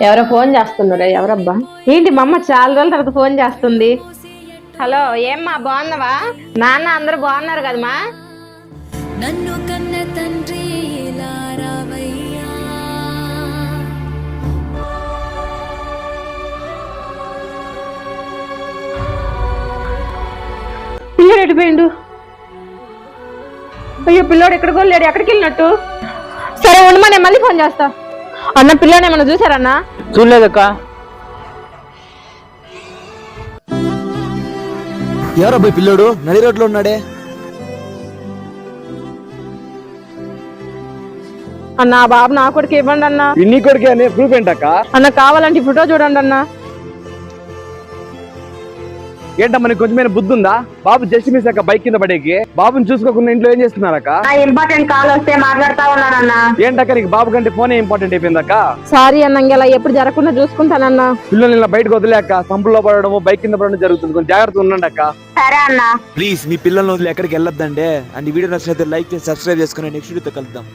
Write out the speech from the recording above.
ఎవరో ఫోన్ చేస్తున్నారు, ఎవరబ్బా? ఏంటి మా అమ్మ చాలా రోజుల తర్వాత ఫోన్ చేస్తుంది. హలో, ఏమ్మా బాగున్నావా? నాన్న అందరూ బాగున్నారు కదమ్మా? నన్ను కన్న తండ్రి పిల్లడు ఎడిపోయిండు. అయ్యో, పిల్లోడు ఎక్కడికో లేడు, ఎక్కడికి వెళ్ళినట్టు? సరే ఉండమా, నేను మళ్ళీ ఫోన్ చేస్తా. అన్న, పిల్లోడు ఏమన్నా చూసారన్నా? చూడలేదక్క. ఎవరబ్బాయి పిల్లోడు నడి రోడ్లో ఉన్నాడే? అన్న, బాబు నా కొడుకు ఇవ్వండి అన్న. నీ కొడుకే అనే ప్రూఫ్ ఏంటక్క? అన్న, కావాలంటే ఫోటో చూడండి అన్న. ఏంటమ్మా నీకు కొంచెమైనా బుద్ధి ఉందా? బాబు జస్ట్ మిస్ అక్క బైక్ కింద పడేకి. బాబుని చూసుకోకుండా ఇంట్లో ఏం చేస్తున్నారక్క? ఇంపార్టెంట్ కాల్ వస్తే మాట్లాడతా ఉన్నానన్న. ఏంటక్క నీకు బాబు కంటే ఫోనే ఇంపార్టెంట్ అయిపోయిందక్క? సారీ అన్న, ఇలా ఎప్పుడు జరగకుండా చూసుకుంటానన్నా. పిల్లల్ని ఇలా బయటకు వదిలేక సంపుల్లో పడడం, బైక్ కింద పడడం జరుగుతుంది. కొంచెం జాగ్రత్తగా ఉండండి అక్క. సరే అన్న. ప్లీజ్ మీ పిల్లల్ని వదిలి ఎక్కడికి వెళ్ళొద్దండి. అండ్ ఈ వీడియో నచ్చినట్లయితే లైక్ చేసి సబ్స్క్రైబ్ చేసుకుని నెక్స్ట్ వీడియోతో కలుద్దాం.